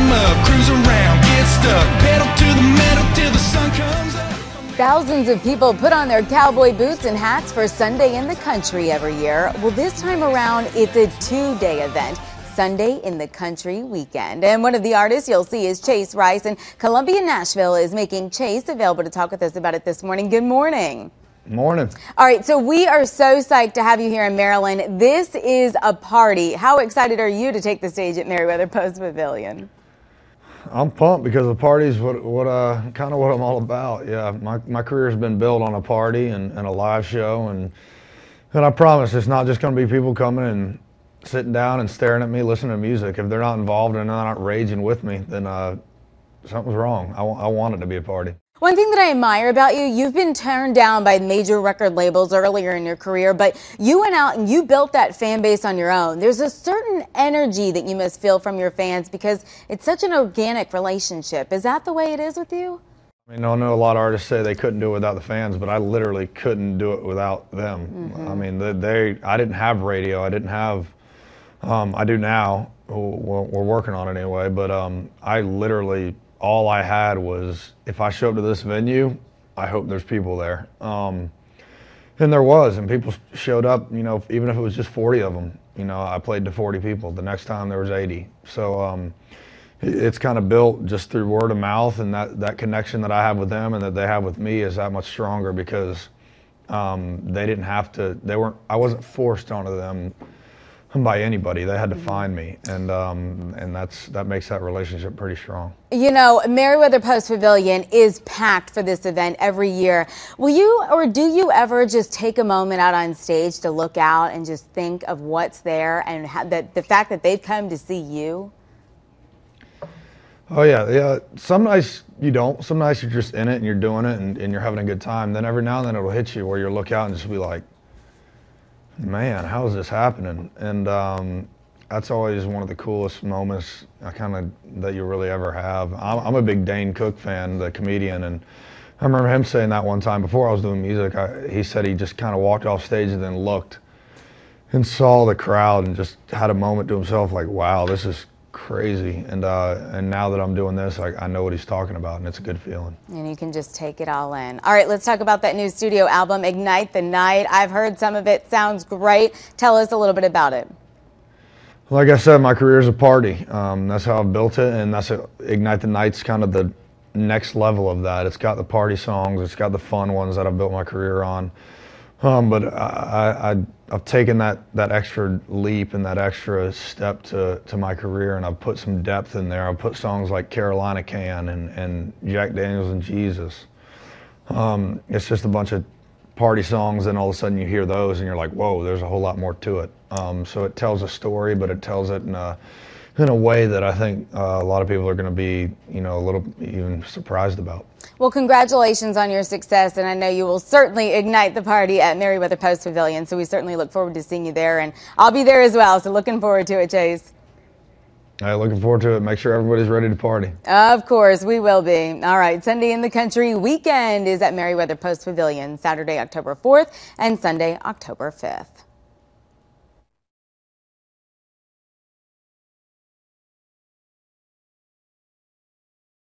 'em up, cruise around, get stuck, pedal to the metal till the sun comes up. Thousands of people put on their cowboy boots and hats for Sunday in the Country every year. Well, this time around, it's a two-day event. Sunday in the Country weekend. And one of the artists you'll see is Chase Rice, and Columbia Nashville is making Chase available to talk with us about it this morning. Good morning. Morning. All right, so we are so psyched to have you here in Maryland. This is a party. How excited are you to take the stage at Merriweather Post Pavilion? I'm pumped because the party's kind of what I'm all about. Yeah, my career's been built on a party and a live show, and I promise it's not just going to be people coming and sitting down and staring at me, listening to music. If they're not involved and they're not raging with me, then something's wrong. I want it to be a party. One thing that I admire about you, you've been turned down by major record labels earlier in your career, but you went out and you built that fan base on your own. There's a certain energy that you must feel from your fans because it's such an organic relationship. Is that the way it is with you? I know a lot of artists say they couldn't do it without the fans, but I literally couldn't do it without them. Mm-hmm. I mean, I didn't have radio. I didn't have, I do now. We're working on it anyway, but I literally, all I had was, if I show up to this venue, I hope there's people there. And there was, and people showed up, even if it was just 40 of them. I played to 40 people. The next time there was 80. So it's kind of built just through word of mouth, and that connection that I have with them and that they have with me is that much stronger because they didn't have to, I wasn't forced onto them by anybody. They had to find me, and that makes that relationship pretty strong. Merriweather Post Pavilion is packed for this event every year. Will you, or do you ever just take a moment out on stage to look out and just think of what's there and the fact that they've come to see you? Oh yeah. Some nights you don't. Some nights you're just in it and you're doing it and you're having a good time. Then every now and then it'll hit you where you look out and just be like, man, how is this happening? And that's always one of the coolest moments that you really ever have. I'm a big Dane Cook fan, the comedian, and I remember him saying that one time before I was doing music. He said he just kind of walked off stage and then looked and saw the crowd and just had a moment to himself like, wow, this is crazy. And now that I'm doing this, I know what he's talking about, and it's a good feeling. And you can just take it all in. All right, let's talk about that new studio album, Ignite the Night. I've heard some of it. Sounds great. Tell us a little bit about it. Like I said, my career is a party. That's how I've built it, and Ignite the Night's kind of the next level of that. It's got the party songs. It's got the fun ones that I've built my career on. But I've taken that extra leap and that extra step to my career, and I've put some depth in there. I've put songs like Carolina Can and Jack Daniels and Jesus. It's just a bunch of party songs, and all of a sudden you hear those and you're like, whoa, there's a whole lot more to it. So it tells a story, but it tells it in a way that I think a lot of people are going to be, a little even surprised about. Well, congratulations on your success, and I know you will certainly ignite the party at Merriweather Post Pavilion, so we certainly look forward to seeing you there, and I'll be there as well, so looking forward to it, Chase. Looking forward to it. Make sure everybody's ready to party. Of course, we will be. All right, Sunday in the Country weekend is at Merriweather Post Pavilion, Saturday, October 4th, and Sunday, October 5th.